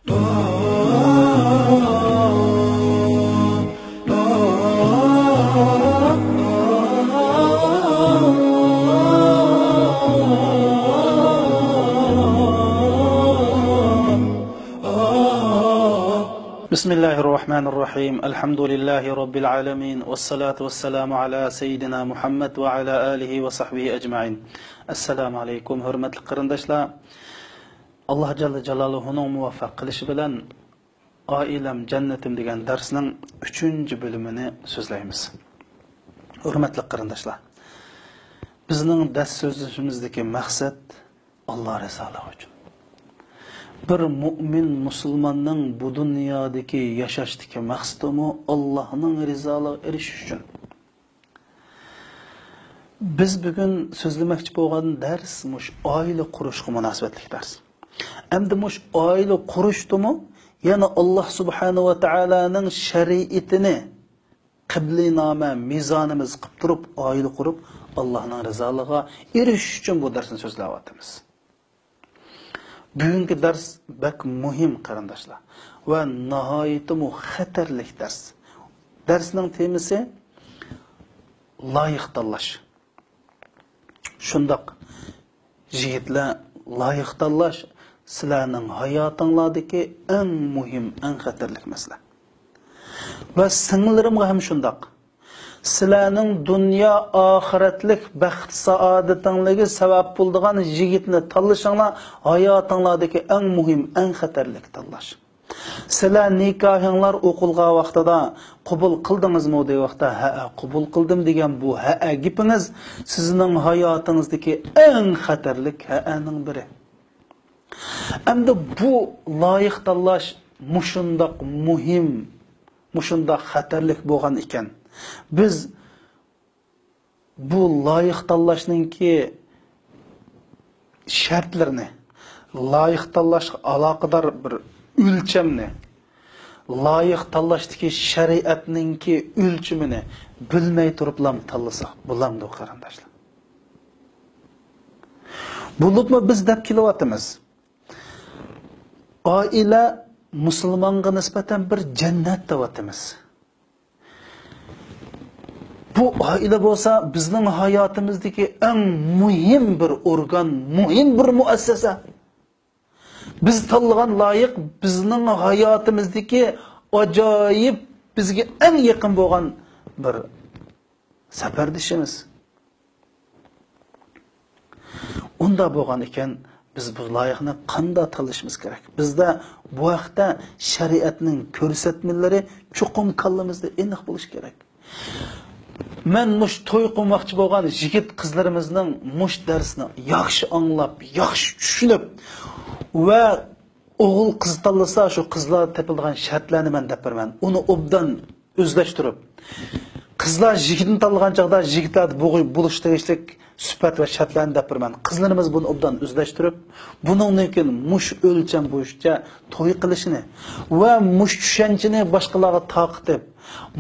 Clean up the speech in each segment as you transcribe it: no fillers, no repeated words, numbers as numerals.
بسم الله الرحمن الرحيم الحمد لله رب العالمين والصلاة والسلام على سيدنا محمد وعلى آله وصحبه أجمعين السلام عليكم hürmetli قرنداشlar Allah Celle Celaluhu'nun muvaffaq qilishi bilan Oilam jannatim degan darsning 3-bölümünü so'zlaymiz. Hurmatli qarindoshlar, bizning dars so'zlashimizdagi maqsad Alloh rizoligi uchun. Bir mu'min musulmonning bu dunyodagi yashashdagi maqsadi Allohning rizoligiga erishish uchun. Biz bugun so'zlamoqchi bo'lgan dars mush oila qurishga munosabatli dars. Endi mush oila qurishdimi, yana Alloh subhanahu va taolaning shariatini qiblinoma mezonimiz qilib turib oila qurib Allohning rizoligiga erishish uchun bu darsni so'zlayapmiz. Bugungi dars bak muhim qarindoshlar va nihoyatda xatarli dars. Darsning temasi loyiq tanlash. Shundoq yigitlar, loyiq tanlash sizlarning hayotinglardagi eng muhim, eng xatarli masala. Va singillarimga ham shundoq. Sizlarning dunyo oxiratlik baxt saodatingizni sabab bo'ladigan yigitni tanlashinglar hayotinglardagi eng muhim, eng xatarli tanlash. Sizlar nikohinglar o'qilgan vaqtida qabul qildingizmi degan vaqtda ha qabul qildim degan bu ha gapingiz sizning hayotingizdagi eng xatarli ha'ning biri. Endi bu loyiq tanlash mushundoq muhim, mushundoq xatarli bo'lgan ekan. Biz bu loyiq tanlashninki shartlarini, loyiq tanlashga aloqador bir o'lchamni, loyiq tanlashdagi shariatninki o'lchimini bilmay turiblam tanlasak bo'lamdi qarindoshlar. Bo'libmi biz deb kelyapmiz. Oila musulmonga nisbatan bir jannat deyapmiz. Bu oila bo'lsa bizning hayotimizdagi eng muhim bir organ, muhim bir muassasa. Biz tanlagan loyiq bizning hayotimizdagi ajoyib, bizga eng yaqin bo'lgan bir safardishimiz. Unda bo'lgan ekan biz bu loyiqni qanday tanlashimiz kerak? Bizda bu vaqtda shariatning ko'rsatmalari chuqur kallamizda aniq bo'lishi kerak. Men mush to'y qilmoqchi bo'lgan yigit qizlarimizning mush darsini yaxshi anglab, yaxshi tushunib va o'g'il qiz tanlasa shu qizlar tepilgan shartlarni men deb beraman. Uni obdan o'zlashtirib, qizlar yigitni tanlagan chaqda yigitlar bo'lish tegishlik sifat va shartlarni deb beraman. Qizlarimiz buni obdan o'zlashtirib, buningdan keyin mush o'lcham bo'yicha to'y qilishini va mush tushunchani boshqalarga taqib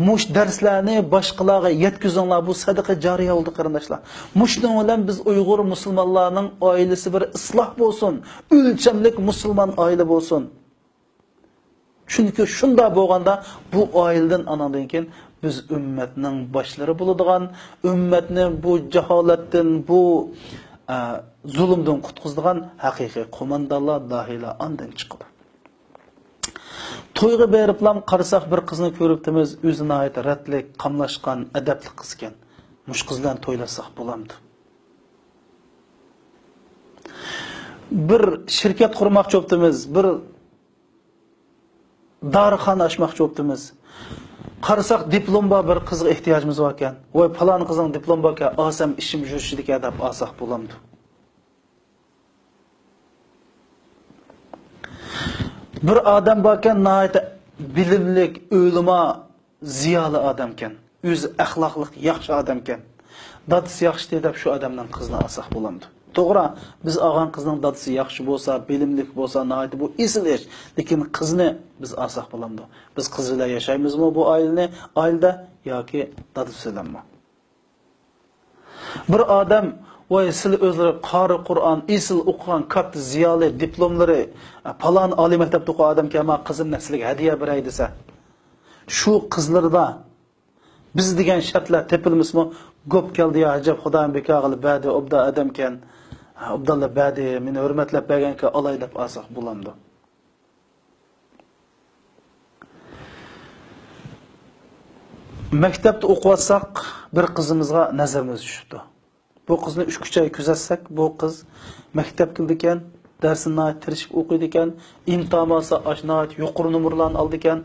mush darslarni boshqalarga yetkazinglar, bu sadaqa jariya bo'ldi qarindoshlar. Mushning bilan biz Uyg'ur musulmonlarning oilasi bir isloh bo'lsin, o'lchamlik musulmon oila bo'lsin. Chunki shunda bo'lganda bu oiladan anadan keyin biz ummatning boshlari bo'ladigan, ummatni bu jaholatdan, bu zulmdan qutqizadigan haqiqiy qo'mondonlar, dahiylar andan chiqadi. To'yga beriblam qarasak bir qizni ko'ribdimiz, o'zini ayt ratlik, qamlashgan, adabli qiz ekan. Mush qiz bilan to'ylasak bo'lamdi. Bir shirkat qurmoqchi bo'libdimiz, bir dorixona ochmoqchi bo'libdimiz. Qarasak diplom bor bir qizga ehtiyojimiz bor ekan. Voy falon qizning diplom bor ekan, olsam ishim yurishidiki deb olsak bo'lamdi. Bir adam bakan nəhayət bilimlik, ölüma, ziyalı adamken, öz əxlaqlıq, yaxşı adamken, dadısı yaxşı deyib şu adamdan qızını alsaq bulamdı. Doğru, biz ağan qızının dadısı yaxşı bolsa, bilimlik bolsa, nəhayət bu isil iş. Lakin qızını biz alsaq bulamdı. Biz qızıyla yaşayımız mı bu ailede, ya ki dadısı ilə mi? Bir adam voy siz o'zlari qori Qur'on, isil o'qigan katta ziyoli diplomlari, palon oliy maktabda o'qigan odam kelma qizimni sizga hadiya beray desa, shu qizlarda biz degan shartlar tepilmismi? Gop keldi ya ajab xudoyim bekag'il badi obda adamkan, obdalla badi meni hurmatlab berganka olay deb olsak bo'lamdi. Maktabda o'qiyotsak bir qizimizga nazarimiz tushibdi. Bu qizni 3 oy kuzatsak, bu qiz maktab qildi ekan, darsini tirishib o'qiydi ekan, imtihon olsa oshnoat yuqori nomerlarni oldi ekan,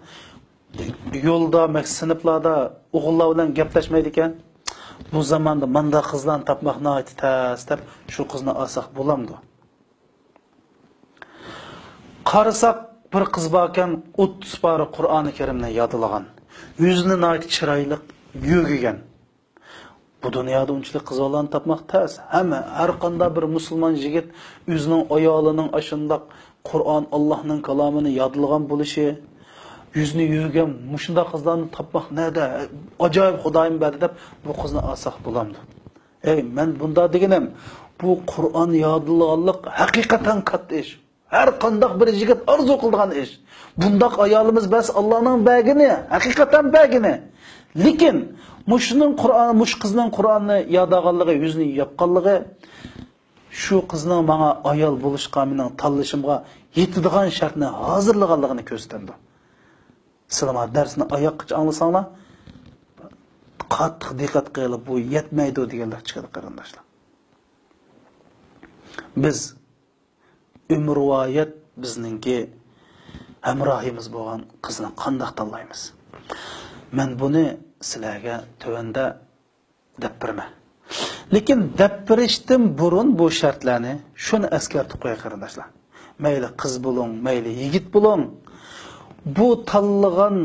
yo'lda, sinflarda o'g'illar bilan gaplashmaydi ekan. Bu zamonda manda qizlarni topmoq noiti tas deb shu qizni olsak bo'lamdi. Qarasak bir qiz bor ekan, 30 pora Qur'oni Karimni yodlagan. Yüzünü nait çıraylık yüğügen. Bu dünyada unçlik kız olan tapmak tez. Her kanda bir Müslüman jigit yüzünün ayağının aşında Kur'an Allah'ın kalamını yadılgan buluşu, yüzünü yüğügen, muşunda kızlarını tapmak nerede? Acayip Hudayım berdi deyip bu kızını alsak bulamdı. Ben bunda degenim, bu Kur'an yadılganlık hakikaten kat iş. Her kandak bir jigit arzu kıldıgan iş. Bundak ayalımız bas Allah'ın bəgini, hakikaten bəgini. Lekin muşunun Kur'an, muş kızının Kur'an'ı yadağanlığı, yüzünü yapqanlığı, şu kızının bana ayal buluşqa, mening tanlışımga yetidigan şartını hazırlığanlığını gösterdi. Sizlar dersini ayaqqa anlasanlar, qattiq diqqat qilib bu yetmaydi deganlar chiqadi qarindoshlar. Biz umrvoyat bizningki hamrohimiz bo'lgan qizni qanday tanlaymiz? Men buni sizlarga tövende deb berma. Lekin deb berishdan burun bu shartlarni shuni eskartib qo'y qarindoshlar. Mayli qiz bo'ling, mayli yigit bo'ling, bu tanlagan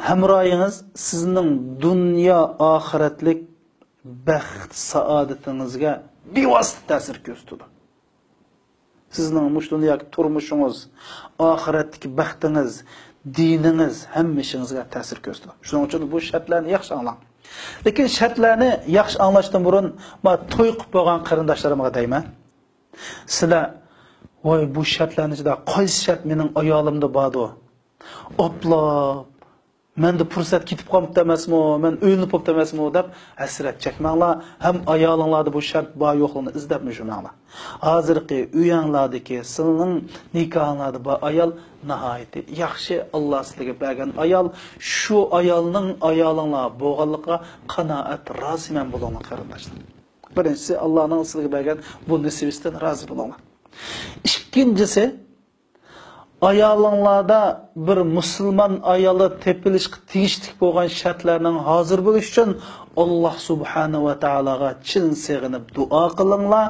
hamrohingiz sizning dunyo oxiratlik baxt saodatingizga bevosita ta'sir ko'rsatadi. Sizning mush dunyodagi turmushingiz, oxiratdagi baxtingiz, diningiz hamma ishingizga ta'sir ko'rsatadi. Shuning uchun bu shartlarni yaxshi anglang. Lekin shartlarni yaxshi anglashdan burun men to'y qilib bo'lgan qarindoshlarimga deyman. Sizlar voy bu shartlarning ichida qaysi shart mening ayolimda bordi? Oplab menda fursat ketib qolibdi emasmi, men o'yinib qolibdi emasmi deb hasrat chekmanglar, ham ayolinglarda bu shart bor yo'qligini izlab yurmanglar. Hozirgi uyanglardagi sizning nikohinglarda bor ayol nihoyat yaxshi, Alloh sizlarga bergan ayol, shu ayolning ayolinglar bo'lganligiga qanoat roziman bo'linglar qarindoshlar. Birinchisi Allohning sizlarga bergan bu nisbatidan rozi bo'linglar. Ikkinchisi ayolinglarda bir Müslüman ayoli tepilishga tegishli bo'lgan shartlarning hozir bo'lish uchun Alloh subhanahu va taologa chin sig'inib duo qilinglar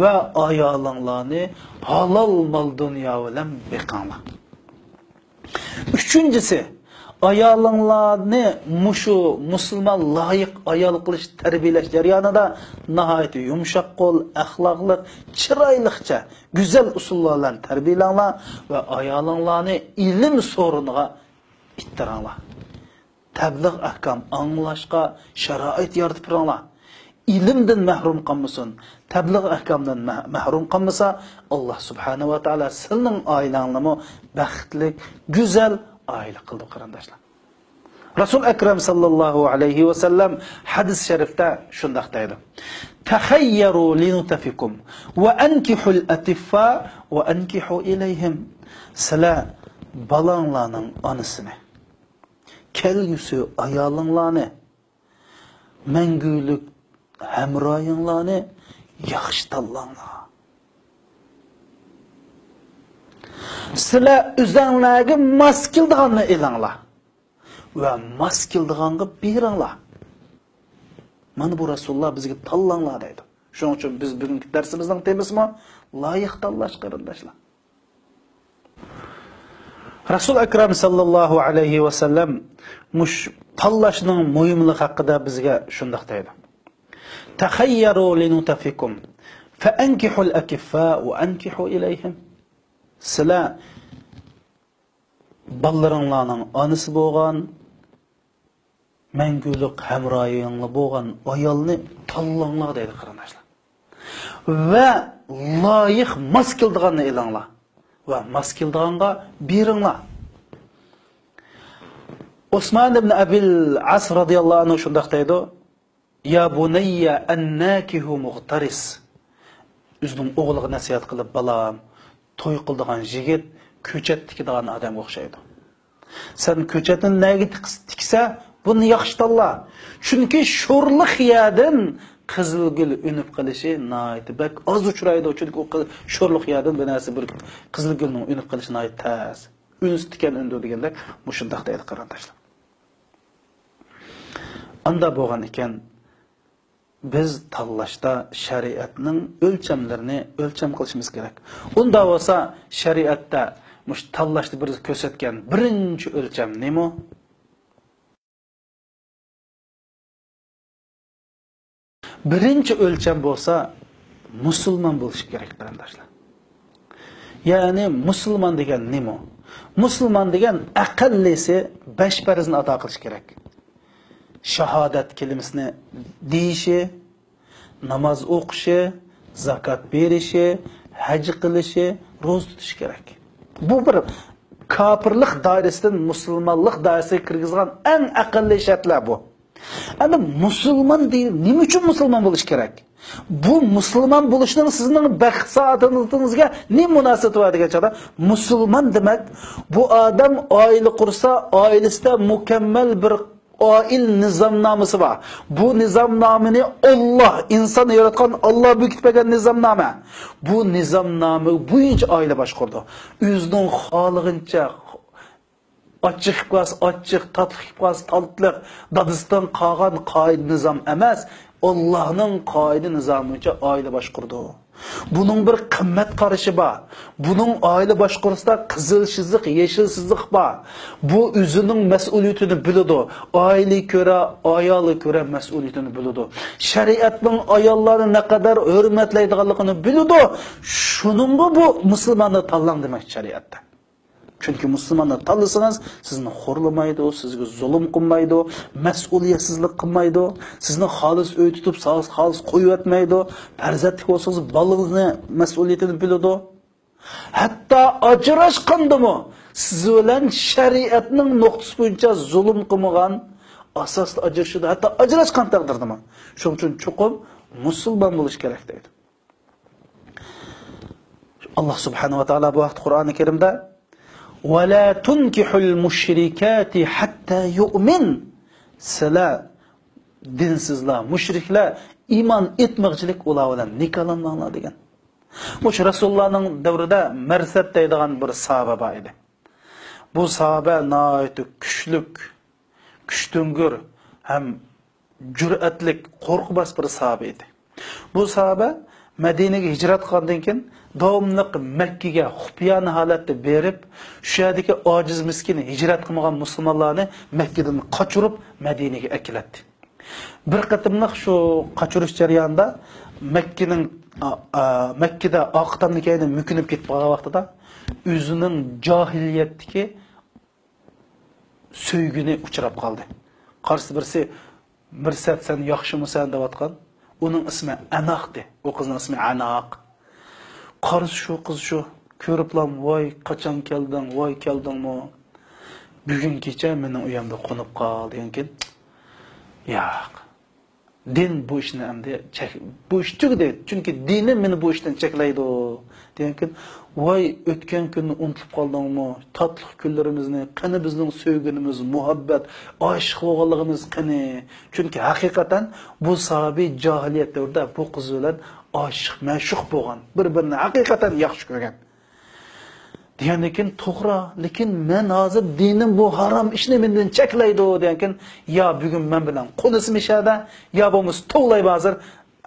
va ayolinglarni halol mol dunyo bilan beqinglar. Üçüncüsü, ayolinglarni mushu Müslüman loyiq ayol qilish tarbiyalash jarayonida nihoyat yumshoq qo'l, axloqli, chiroyliqcha, güzel usullarla tarbiyalanglar ve ayolinglarni ilm so'riniga ittiranglar. Tabliğ ahkam anglashga sharoit yaratib beringlar. İlimden mahrum qolmasin, tabliğ ahkamdan mahrum qolmasa, Alloh subhanahu va taolo sizning oilanglarni baxtli, güzel aile qildi qarindoshlar. Rasul Akram sallallahu aleyhi ve sellem hadis şerifte şundak deydi. Tehayyaru linutafikum ve enkihul atiffa ve enkihu ileyhim. Sila balanglarning anısını, kelgüsü ayalinglarni, mengülük hamroyinglarni yaxshi tanlanglar. Sila o'zinglarga mos keldiganni elanglar ve mos keldiganga beringlar. Mana bu Rasululloh bizga tanlanglar deydi. Shuning uchun biz bugungi darsimizning temasi loyiq tanlash qarindoshlar. Rasul Akram sallallahu aleyhi ve sellem mush tanlashning muhimligi haqida bizga shunday deydi. Tahayyaru linutafikum fa ankihul akiffa wa ankihu ilayhim. Sizlar ballaringlarning onasi bo'lgan, menguluk hamroyinglar bo'lgan ayolni tanlanglar deydi qarindoshlar. va loyiq mos keldiganni elinglar va mos keldiganga beringlar. Osman ibn Abil As radhiyallohu anhu shundaq deydi: "Ya bunayya annakihu mughtaris." O'zining o'g'liga nasihat qilib, "Balam, to'y qildigan yigit ko'chat tikadigan odamga o'xshaydi. Sen ko'chatni nega tiksa, buni yaxshi tanla. Chunki sho'rliq yerdan qizilgul unib qilishi nihoyat bak oz uchraydi, chunki u sho'rliq yerdan bir narsa bir qizilgulning unib qilishi nihoyat tez. Uns tikan undi deganda mushundaq deydi qarindoshlar. Anda bo'lgan ekan biz tanlashda shariatning o'lchamlarini o'lcham qilishimiz kerak. Unda bo'lsa shariatda mush tanlashda bir ko'rsatgan birinchi o'lcham nima? Birinchi o'lcham bo'lsa musulmon bo'lish kerak qarindoshlar. Ya'ni musulmon degan nima? Musulmon degan aqllisi 5 farzni ado qilish kerak. Shahodat kelimasini deyishi, namoz o'qishi, zakat berishi, haj qilishi, ro'za tutish kerak. Bu bir kofirlik doirasidan musulmonlik doirasiga kirgizgan eng aqlli shartlar bu. Endi musulmon deyil, nima uchun musulmon bo'lish kerak? Bu musulmon bo'lishning sizning baxt soatingizga nima munosabati bor degan chog'da musulmon demak bu odam oila qursa, oilasida mukammal bir oil nizomnomasi var. Bu nizomnomani Allah, insan yaratgan Allah bükitmegen nizomnoma. Bu nizomnomi bo'yicha oila boshqardi. O'zining xolig'incha açıq qaz, açıq, tatlı qaz, tatlı, dadistan qağan qoid nizam emas, Allah'ın qoid nizamınca aile başqurdu. Bunun bir qimmat qarashi bor. Bunun aile başqurusida qizil shiziq, yeshil shiziq bor. Bu o'zining mas'uliyatini biladi. Aile ko'ra, ayoli ko'ra mas'uliyatini biladi. Shariatning ayollarni ne kadar hurmatlaydiganligini biladi. Shuningga bu musulmonni tanlang demak shariatda. Çünkü Müslümanlar tanısanız sizni xorlamaydı, sizga zulm qilmaydi, mas'uliyatsizlik qilmaydi, sizni xolis uy tutib, xolis qo'yib etmaydi, farzandlik bo'lsangiz bolangizni mas'uliyatini biladi. Hatto ajrashqandimi siz bilan shariatning nuqtasi bo'yicha zulm qilmagan asosli ajrashdi, hatto ajrashgan taqdirdami. Shuning uchun chuqur musulmon bo'lish kerak deydi. Allah subhanahu va taolo bu vaqt Qur'oni Karimda وَلَا تُنْكِحُ الْمُشْرِكَاتِ حَتَّى يُؤْمِنْ Sizlar dinsizlar, müşriklar iman etmekçilik ulan nikahlanmanglar degan. Bu Rasulullah'ның davrida Marsad deydigan bir sahaba bor edi. Bu sahaba nihoyat kuchtungur ham jur'atlik, qo'rqmas bir sahaba edi. Bu sahaba Madinaga hijrat qilgandan keyin davomliq Makkaga xufyan holatda berib, shu yerdagi ojiz miskin hijrat qilmagan musulmonlarni Makkadan qochirib Madinaga aklatdi. Bir qatimliq shu qochirish jarayonida Makkada oqitamni kayni mukinib ketib qolgan vaqtida o'zining jahiliyatdagi söygüni uchrab qoldi. Qarshi birisi Mirsad sen yaxshimisan deyotgan. Onun ismi Anaq'di. O kızın ismi Anaq. Qarız şu kız şu. Körüplam vay kaçan keldin, vay keldin mi? Bugün kecha mening uyamda qo'nib qol degankin. Yo'q. Din bu ishni endi bu ish tugdi. Chunki dinim meni bu ishdan cheklaydi degankin. Vay o'tgan kunni unutib qoldingmi? Tatlı kunlarimizni, qani bizning sevgimiz, muhabbat, aşık bo'lganligimiz qani? Chunki haqiqatan bu sahabiy jahiliyat davrida bu qiz bilan aşık, ma'shuq bo'lgan, bir-birini haqiqatan yaxshi ko'rgan. Degandan to'g'ri, lekin men hozir dinim bu harom ishni mendan cheklaydi degankin, ya bugun men bilan qo'nisim ishada, ya bo'lmasa to'g'lay hozir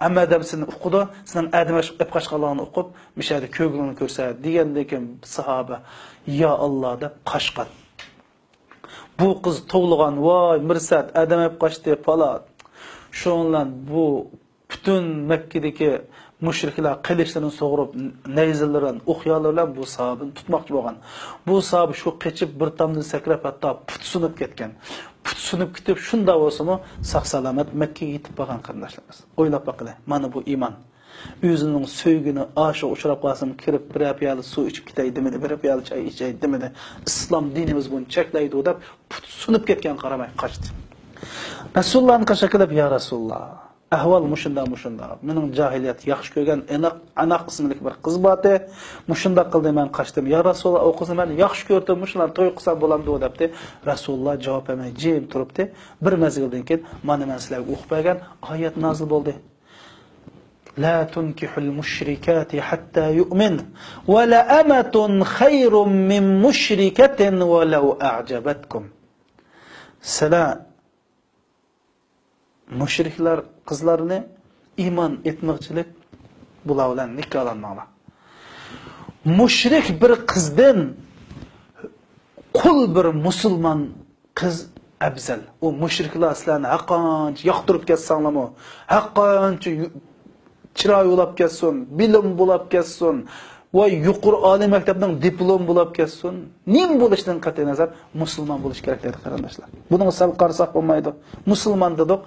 Amadam seni o'qidi, sizning adamash qashqalarni o'qib, mishada ko'glini ko'rsa degandan keyin sahaba ya Alloh deb qashqat. Bu qiz to'g'ligan, voy Mirsad adamab qochdi falan. Shundan bu butun Makkadagi mushriklar qilishlarini so'g'irib, nayzlardan, o'qyalar bilan bu sahabani tutmoqchi bo'lgan. Bu sahab shu qechib bir tomdan sakrab hatto put sunib ketgan. Put sunib ketib shunda bo'lsa-mu sog' salomat Makkaga yetib borgan qarindoshlarimiz. O'ylab boqinglar. Mana bu iymon. Özünün söygünü aşığı uçurap kalsın, kirip bir piyalı su içip gitey demedi, bir piyalı çay içey demedi. İslam dinimiz bunu çekleydi o da sunup ketken karamay kaçtı. Resulullah'ın kaşakılıp ya Resulullah. Ahval muşunda. Mening jahiliyat yaxshi ko'rgan Anaq ismli bir qiz bor. Mushunda qildi men qaçdım. Ya Rasulullah o qizni men yaxshi ko'rdim, mushlar to'y qilsam bo'lamdi debdi. Rasulullah javob bermay jim turibdi. Bir mazgildan keyin mana men sizlarga o'qib bergan oyat nozil bo'ldi. La tunkihul mushrikati hatta yu'min wa la amatun khayrun min mushrikatin walau a'jabatkum. Sizlar müşrikler kızlarını iman etmekçilik bulavlan nikahlanmalar. Müşrik bir kızdan kul bir Müslüman kız abzal. O müşrikler sizlarni haqqancha yoqtirib ketsanlarmi, haqqancha chiroy ulab ketsin, bilim bulab ketsin va yuqori oliy maktabdan diplom bulab ketsin. Nim bo'lishdan qat'iy nazar musulmon bo'lish kerak dedi qarindoshlar. Buni sal qarasak bo'lmaydi. Musulmon dedik,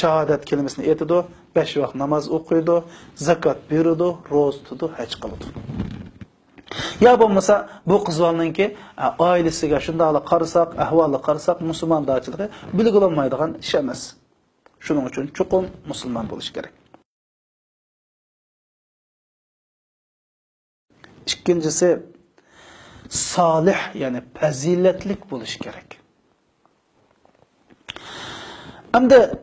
shahodat kelimesini aytadi, 5 vaqt namoz o'qiydi, zakot beradi, ro'za tutadi, haj qiladi. Ya bo'lmasa bu qizlarninki oilasiga shunday qarasak, ahvolni qarasak, musulmondarchiligi bilgilanmaydigan ish emas. Shuning uchun chuqur musulmon bo'lish kerak. İkincisi salih yani faziletlik buluş gerek. Hem de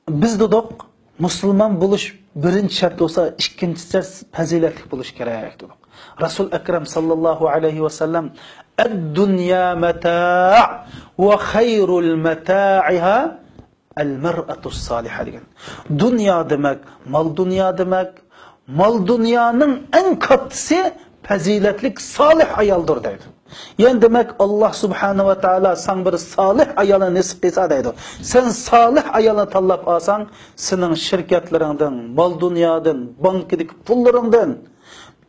biz dedik Müslüman buluş birinci şart olsa ikincisi faziletlik buluş gerek dedik. Resul Ekrem sallallahu aleyhi ve sellem "Ed-dünya meta' ve hayrul meta'iha el-mer'atus salihah" degan. Dünya demek, mal dünya demek. Mal dünyanın en katısı faziletlik salih ayaldır deydi. Yani demek Allah subhanahu ve taala sen bir salih ayala nisip etsa deydi. Sen salih ayalını tallap alsan, senin şirketlerinden, mal dünyadan, bankadaki pullarından,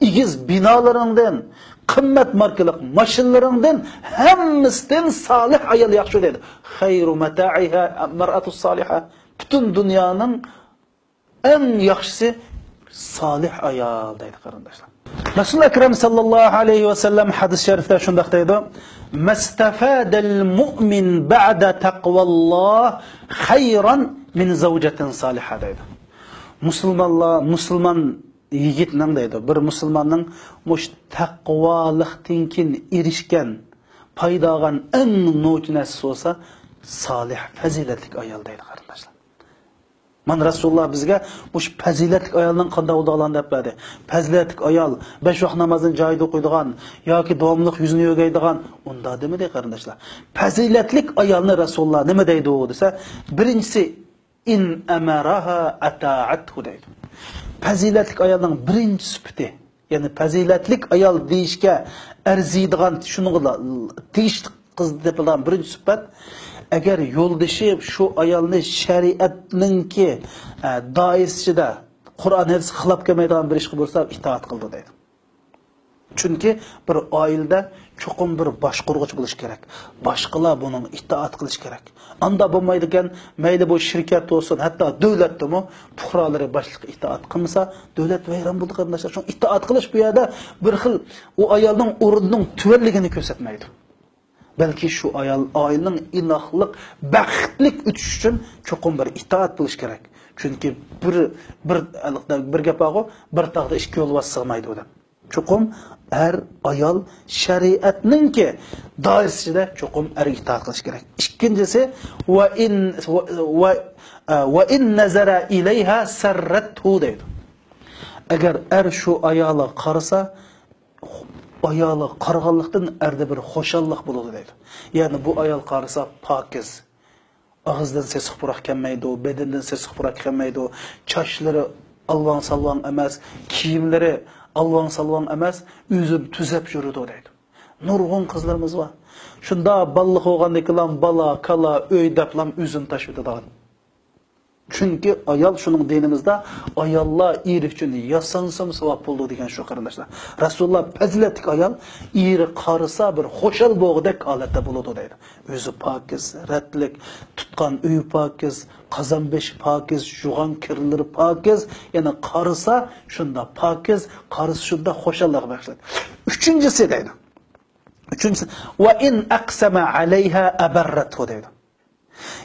igiz binalarından, kıymet markalık maşinlarından hemmisinden salih ayal yaxşı deydi. Hayru meta'iha mer'atus salihah. Bütün dünyanın en yaxşısı salih ayal deydi qarindoshlar. Rasul Ekrem sallallahu aleyhi ve sellem hadis-i şerifte şundaq deydi: "Mastafadal mu'min ba'da taqvallah hayran min zawjatin salihah" deydi. Müslüman yigitning deydi, bir musulmonning mush taqvolikdan keyin erishgan, paydagan eng no'chinasi bo'lsa, salih, fazilatli ayol deydi qarindoshlar. Man Rasulullah bizga bu faziletlik ayolning qanday o'dag'lan deb berdi. Faziletlik ayol 5 vaqt namozini joyida o'qiydigan yoki davomli yuzini yo'gaydigan unda demadi qarindoshlar. Faziletlik ayolni Rasulullah nima deydi u desa, birinchisi in amaraha ata'athu deydi. Faziletlik ayolning birinchi sifati, ya'ni faziletlik ayol deyishga arziydigan shunga tegishli qiz deb bilan birinchi sifat agar yo'ldoshi shu ayolni shariatninki doirasida Qur'on hadis xilop kelmaydigan bir ish bo'lsa itoat qildi deydi. Chunki bir oilada cho'qim bir boshqaruvchi bo'lish kerak. Boshqalar buning itoat qilish kerak. Anda bo'lmaydi ekan, mayli bu shirkat bo'lsin, hatto davlatdami fuqarolari boshliqqa itoat qilmasa, davlat vayron bo'ldi qarindoshlar. Shu itoat qilish bu yerda bir xil u ayolning o'rnining tuvanligini ko'rsatmaydi. Belki şu ailenin inaklık, baxtlik ötüş için çokum bir itaat buluş gerek. Çünkü bir gepağı bir tağda iki yol var sığmaydı o da. Çokum her ayal şeriatının ki dairesinde çokum er itaat kılış gerek. İkincisi ve in nazara ileyha serrethu deydi. Eğer er şu ayala karısa ayalı qarğanlıqdan erde bir xoşallık buludu deydi. Yani bu ayal qarısa pakiz. Ağızdan ses qıpıraq kelmeydi, bedenden ses qıpıraq kelmeydi, çaşları alvan salvan emas, kiyimleri alvan salvan emas, üzüm tüzep yürüdü deydi. Nurgun kızlarımız var. Şunda ballık olğandakilan bala, kala, öy deplam üzüm taşıdı dağın. Çünkü ayal şunun dinimizde ayallar ir üçün yasansam sevap buldu degan şu kardeşler. Resulullah faziletli ayal iri karısa bir hoşal boğdek alette buludu deydi. Özü pakiz, retlik, tutkan üy pakiz, kazan beş pakiz, juğan kirleri pakiz. Yani karısa şunda pakiz, karısı şunda hoşallık başladı. Üçüncüsü deydi. Üçüncüsü ve in aqsama aleyha abarrathu deydi.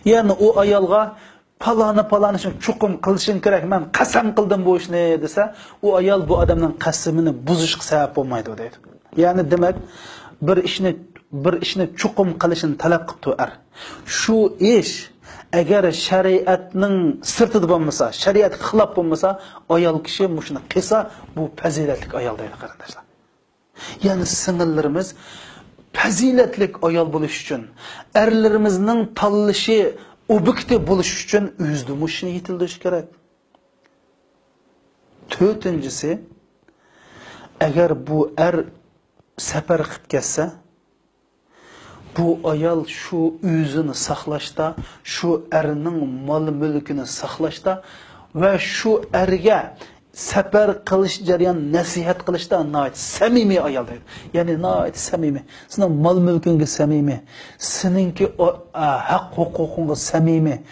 Yani o ayalga palanı için çukum kılışın gerek, ben kasam kıldım bu iş ne dese, o ayal bu adamın kasamını buzuşuk sebep olmaydı deydi. Yani demek bir işini çukum kılışın talep kıptı er. Şu iş eğer şeriatının sırtıda olmasa, şeriat xilaf olmasa, ayal kişi muşunu kısa bu faziletlik ayal deydi arkadaşlar. Yani sınırlarımız faziletlik ayal buluş için, erlerimizin tallışı objektif buluş için üzdümüşünü yitildiği gerek. Dördüncüsü, eğer bu er sefer kıp kesse, bu ayal şu yüzünü saklaşta, şu erinin mal mülkünü saklaşta ve şu erge sefer kılış jarayan nasihat kılışta nait samimi ayal deydi. Yani nait samimi. Senin mal mülkünge samimi. Seninki hak hukukunga samimi.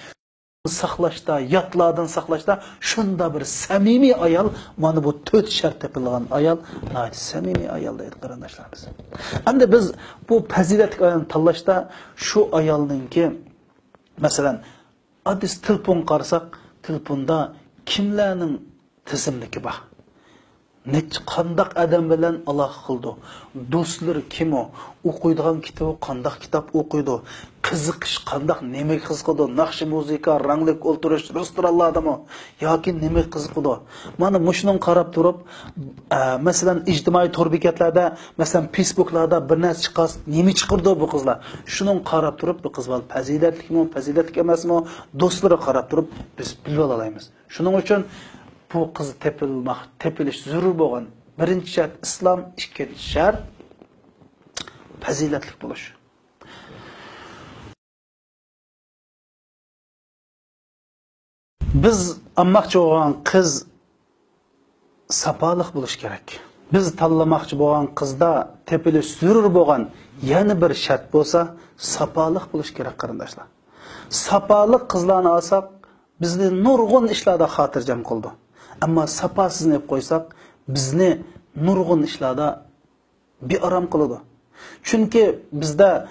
Saklaşta, yatlardan saklaşta şunda bir samimi ayal, mana bu 4 şart tepilgan ayal, nait samimi ayal deydi kardeşlerimiz. Endi biz bu faziletli ayalni tanlashda şu ayalninki mesela hadis telefon qarasak, telefonda kimlarning tizimligi bor. Qandaq adam bilan aloqa qildi. Do'stlar kim o? O'qiydigan kitob qandaq kitob o'qiydi. Qiziqish qandaq, nima qiziqadi? Naqshi musiqa, ranglik o'ltirish, restoranlardami yoki nima qiziqadi? Mana mushning qarab turib, masalan ijtimoiy torbekatlarda, masalan Facebooklarda bir narsa chiqas, nima chiqirdi bu qizlar? Shuning qarab turib, bu qizlar fazilatlikmi, fazilatli emasmi? Do'stlari qarab turib biz bilib olaymiz. Shuning uchun bu kız tepilish zarur bo'lgan. Birinchi shart islom, ikkinchi shart fazilatli bo'lish. Biz almoqchi bo'lgan qiz sapoliq bo'lish kerak. Biz tanlamoqchi bo'lgan qizda tepilish zarur bo'lgan yana bir shart bo'lsa, sapoliq bo'lish kerak qarindoshlar. Sapoliq qizlarni olsak, bizni nurg'un ishlarda xotirjam qildi. Ama sapasız ne koysak bizni nurgun işlarda bir aram kılıdı. Çünkü bizde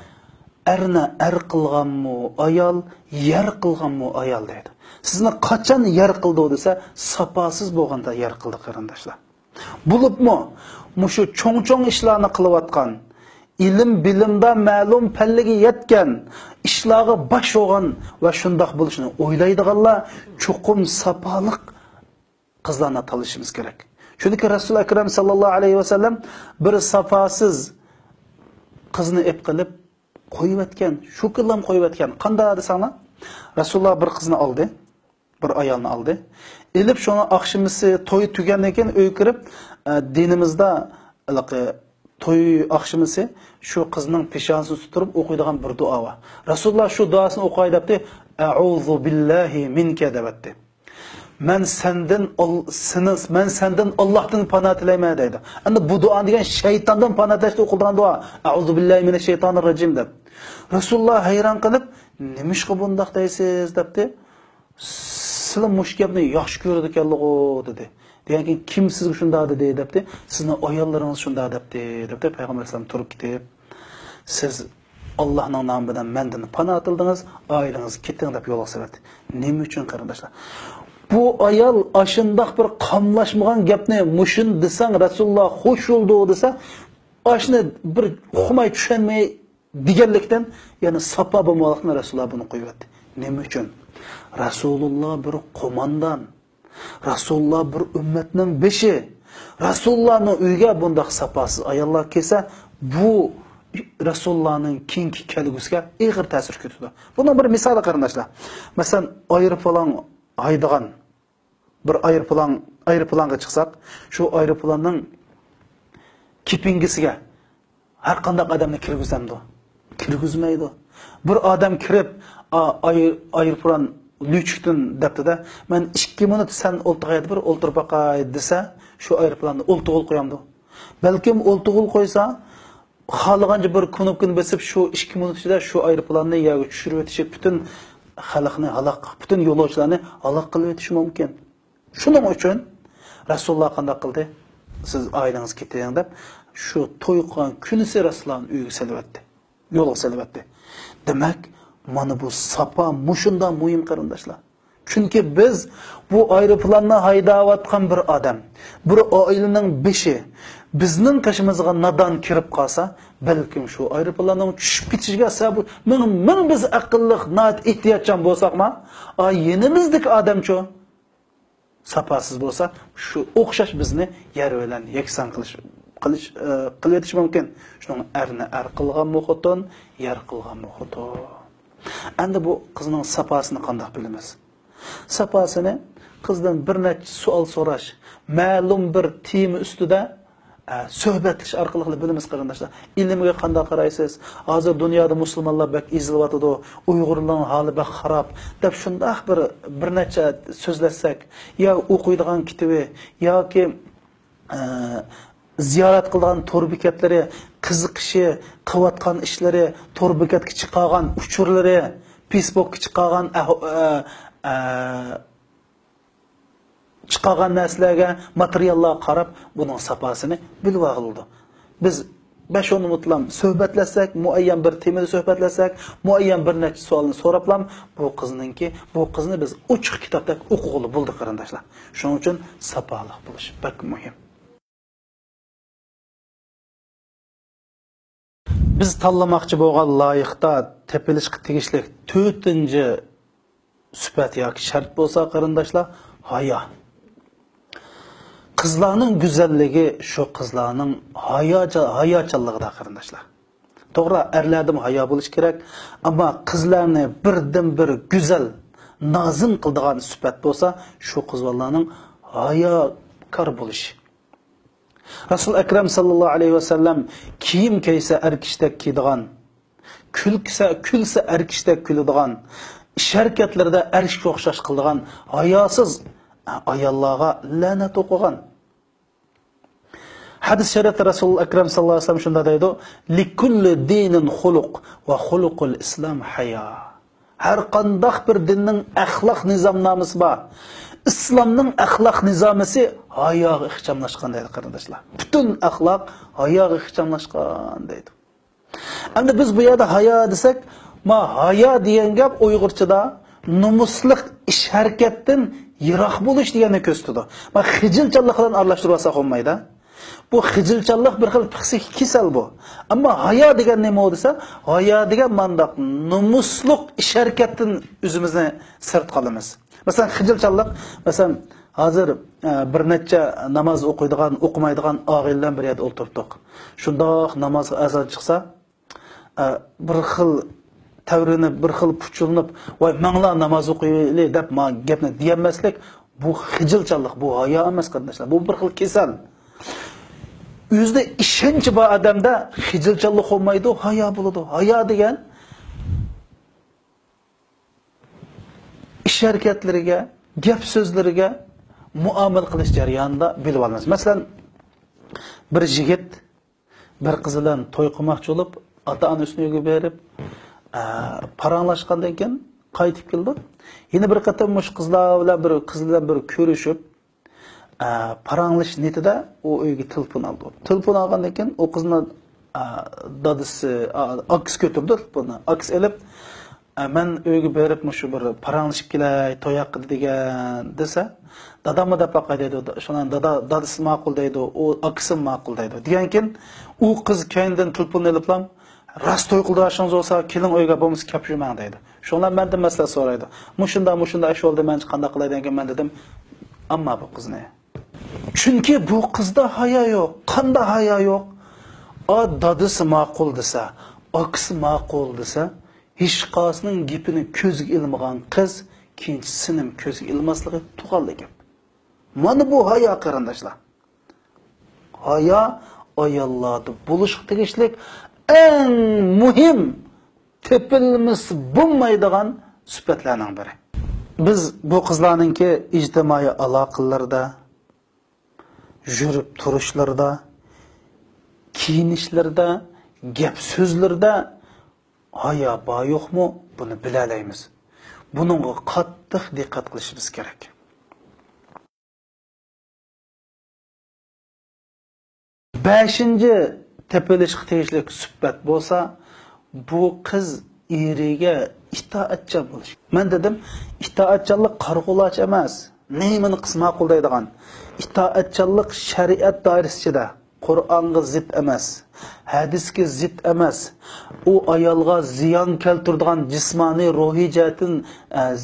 erine er kılgan mı ayal, yer kılgan mı ayal deydi. Sizin kaçan yer kıldı dese sapasız boğanda yer kıldı kardeşler. Bulup mu? Muşu çoğun işlerini kılıvatkan, ilim bilimde ma'lum pelligi yetken, işlağı baş olan ve şundak buluşunu oylaydıgalla çokum sapalık kızlarla tanışmamız gerek. Çünkü Resul-i Ekrem sallallahu aleyhi ve sellem bir safasız kızını ep kılıp koyup etken, şu kıllam koyup etken. Kanda adı sana? Resulullah bir kızını aldı, bir ayağını aldı. Elip şunu akşamısı toyu tükenleken öykürüp dinimizde toy akşamısı şu kızının pişansını tutup okuyduğun bir dua var. Resulullah şu duasını okuyup de "Eûzu billahi minke" devetti. Men senden Allah'tan panah tileyme deydi. Endi bu dua degan şeytandan panah tilashda o'qilgan dua. A'udhu billahi minashaytonirrojim deb. Rasululloh hayron qilib, "Nima ishqa bundaq deysiz?" debdi. "Sizlar mush gapni yaxshi ko'rdi ekanligu" dedi. Deganki kim sizga shunda dedi debdi. Sizni ayollaringiz shunda debdi. Payg'ambar alayhisalom turib ketib, "Siz Allah'ın namından menden panah tildingiz, ailengiz ketding" deb yo'l qo'ydi. Nima uchun qarindoshlar? Bu ayal aşındak bir kamlaşmagan gapni muşun desang Resulullah hoş oldu desa, aşını bir okumay düşenmey digerlikten yani sapa bulmalıkla Resulullah bunu koyuyordu. Ne için? Resulullah bir komandan, Resulullah bir ümmetinin beşi, Resulullah'ın uyga bundak sapasız ayallar kese bu Resulullah'ın kinki kelgüsüge iğir tesir kötüdür. Bunun bir misali kardeşler. Mesela ayırıp falan aydıgan bir aeroplanga çıksak, şu aeroplanın kipingisiga her qanday adamni kirgizamdi. Kirgizmaydi. Bir adam kirib aeroplan lüçükdün depdi de men 2 minut sen o'ltirg'aydi bir o'ltirib baqay desa shu aeroplanni o'ltig'ul qo'yamdi. Balkim o'ltig'ul qo'ysa xohlagancha bir knopkani bosib shu 2 minut ichida shu aeroplanni yerga tushirib o'tishi butun xalqni halaq, butun yo'lovchilarni halaq qilib o'tishi mumkin. Shuning uchun Rasululloh qanday qildi? Siz ailangiz ketayang deb shu to'y qilgan kunisi Rasulullohning uyiga salvatdi. Yo'lga salvatdi. Demak, mana bu sapa mushunda muhim qarindoshlar. Chunki biz bu aeroplanni haydayotgan bir odam, bir oilaning beshi bizning qashimizga nadon kirib qolsa, balkim shu aeroplanning tushib ketishiga sabab ming biz aqlli, nat ehtiyotchan bo'lsaqmi, yenimizdagi odamcho sapasiz bo'lsa, shu o'xshash bizni yer bilan yakson qilish mumkin. Shuning erni qilgan muhotun, yer qilgan muhotun. Endi bu qizning sapasini qanday bilamiz? Sapasini qizdan bir necha savol so'rash, ma'lum bir tema ustida suhbatlash orqali bilamiz qarindoshlar. Ilmga qanday qaraysiz? Hozir dunyoda musulmonlar bak ezilyotdi, Uyg'urlarning holi bak xarob deb shunday bir necha so'zlasak, yo o'qiydigan kitobi yoki ziyorat qilgan to'rbekatlari, qiziqishi, qilayotgan ishlari, to'rbekatga chiqqan uchurlari, Facebookga chiqqan narsalarga, materiallarga qarab buning sapasini bilib oldi. Biz 5-10 minutlam suhbatlasak, muayyan bir temada suhbatlasak, muayyan bir necha savolni so'rablam, bu qizni biz ochiq kitobda o'qig'ili bo'ldi qarindoshlar. Shuning uchun sapaliq bo'lish bak muhim. Biz tanlamoqchi bo'lgan loyiqda tepilishga tegishli 4-sifat yoki shart bo'lsa qarindoshlar, hayo. Qizlarning go'zalligi shu qizlarning hayochilligida qarindoshlar. To'g'ri, erlardan hayo bo'lish kerak, ammo qizlarni birdan-bir go'zal, nozim qiladigan sifat bo'lsa, shu qizlarning hayokor bo'lishi. Rasul Akram sallallohu alayhi vasallam kiyim kiysa erkishdak kiydigan, kulsa erkishdak kuladigan, ish-harakatlarda erkishga o'xshash qiladigan hayosiz ayollarga la'nat o'qigan. Hadis sharifda Rasul Akram sallallohu alayhi vasallam shunda deydi: "Likulli dinin xuluq va xuluqul islom haya." Har qanday bir dinning axloq nizomnomasi bor. İslamның axloq nizomisi hayoga ixchamlashgan deydi qarindoshlar. Butun axloq hayoga ixchamlashgan deydi. Endi biz bu yerda hayo desak, hayo degan gap Uyg'urchada nomusliq ish harakatdan yiroq bo'lish deganni ko'rsatadi. Xijilchanlik bilan aralashtirib olsa olmaydi. Bu xijilchanlik bir xil psixik kasal bu. Ammo hayo degan nima desa, hayo degan mandaq nomusliq ish harakatdan o'zimizni sirt qolamiz. Mesela xijilchanlik, mesela hozir bir necha namoz o'qiydigan, o'qimaydigan og'illar bir yerda o'tiribdik. Shundoq namoz azon chiqsa, bir xil tavrini bir xil puchilib, "Voy, manglar namoz o'qiyli" deb gapni deyamaslik, bu xijilchanlik, bu hayo emas qarindoshlar. Bu bir xil kasal. O'zida ishonchi bor odamda xijilchanlik olmaydi, hayo bo'ladi. Hayo degan ish harakatlariga, gap so'zlariga muomala qilish jarayonida bilib olamiz. Masalan, bir yigit bir qiz bilan to'y qilmoqchi bo'lib, ota-onasining uyiga berib, paranglashgandan keyin qaytib keldi. Yana bir qatam mush qizlar bilan bir ko'rishib, paranglish niyatida u uyga telefon oldi. Telefon olgandan keyin u qizni dadisi aks ko'tirdi, telefonni aks elib, "Men uyga berib shu bir paranglashib kelay, to'yaq degan" desa, dadamni deb baqay dedi. Shundan dadasi ma'qul deydi, u aksim ma'qul deydi. Degan keyin u qiz kendidan telefonni oliblam, "Rost to'y qildirashingiz bo'lsa, keling uyga bo'lmasa kelib yurmang" deydi. Shundan mendan maslahat so'raydi. Mushunda ahvolda men qanday qilay degan men dedim, "Ammo bu qizni." Chunki bu qizda hayo yo'q. Qanday hayo yo'q? Dadasi ma'qul desa, akisi ma'qul desa, hech qaysining gapini ko'zga ilmagan qiz ikkinchisining ko'zga ilmasligi tug'anli gap. Mana bu hayo qarindoshlar. Hayo ayollarda bo'lish tegishlik eng muhim tepilmas bo'lmaydigan sifatlarning biri. biz bu qizlarninki ijtimoiy aloqalarda, yurib turishlarda, kiyinishlarda, gap so'zlarda haya ba yo'qmi, buni bilalaymiz. Buningga qattiq diqqat qilishimiz kerak. Beshinchi tepilishga tegishli suhbat bo'lsa, bu qiz eriga itoatchan bo'lish. Men dedim, itoatchanlik qarg'ulash emas, neymini qisma qo'llaydigan. Itoatchanlik shariat doirasida, Qur'onga zid emas, hadisga zid emas. U ayolga ziyon keltiradigan jismoniy, ruhiy jihatdan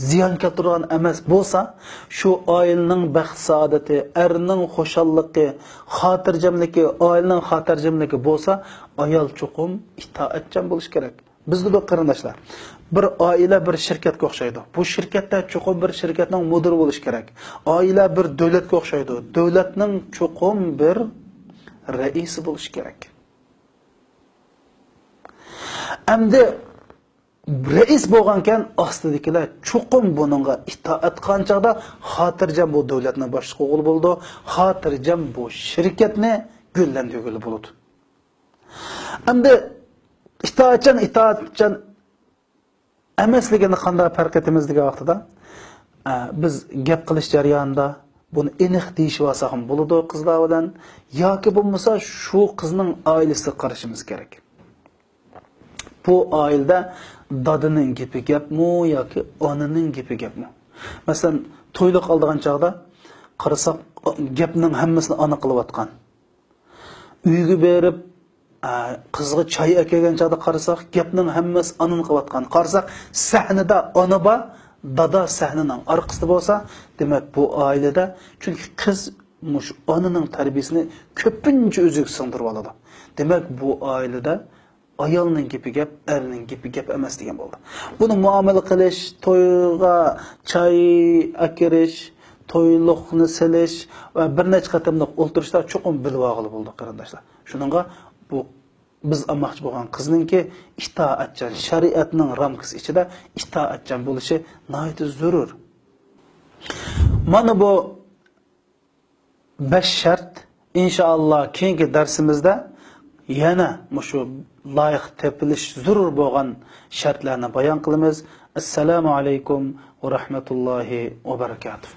ziyon keltiradigan emas bo'lsa, shu oilaning baxt saodati, erning xushalliqi, xotirjamligi, oilaning xotirjamligi bo'lsa, ayol chuqum itoatchan bo'lish kerak. Bizda bu qarindoshlar, bir oila bir shirkatga o'xshaydi. Bu shirkatda chuqum bir shirkatning mudiri bo'lish kerak. Oila bir davlatga o'xshaydi. Davlatning chuqum bir raisi bo'lish kerak. Endi rais bo'lgankan ostidagilar chuqum buningga itoat qanchada xotirjam bu davlatning boshlig'i o'g'il bo'ldi, xotirjam bu shirkatni gullantirguli bo'ladi. Endi itoatchan emasligini qanday farq etamiz degan vaqtida biz gap qilish jarayonida buni aniq deyishib olsak ham bo'ladi qizlar bilan, yoki bo'lmasa shu qizning oilasiga qarashimiz kerak. Bu oilada dadining gapi gapmi yoki onaning gapi gapmi? Masalan, to'yliq oldigan chog'da qarasak gapning hammasini ona qilayotgan. Uyga berib qizga choy kelgan chog'da qarasak gapning hammasi onaning qilayotgan. Qarasak sahnada ona ba, dada sahnaning orqasida bo'lsa, demak bu oilada, chunki qiz mush onaning tarbiyasini ko'pincha o'ziga singdirib oladi. Demak bu oilada ayolning gapi gap, erning gapi gap emas degan bo'ldi. Buni muomala qilish, to'yga choy akirish, to'yliqni silish va bir necha qatamliq o'ltirishlar chuqum bilvog'ili bo'ldi qarindoshlar. Shuningga bu biz olmoqchi bo'lgan qizningki itoatchan, shariatning ramkasi ichida itoatchan bo'lishi nihoyat zarur. Mana bu 5 shart inshaalloh keyingi darsimizda yana shu loyiq tepilish zarur bo'lgan shartlarni bayon qilamiz. Assalomu alaykum va rahmatullohi va barakatuh.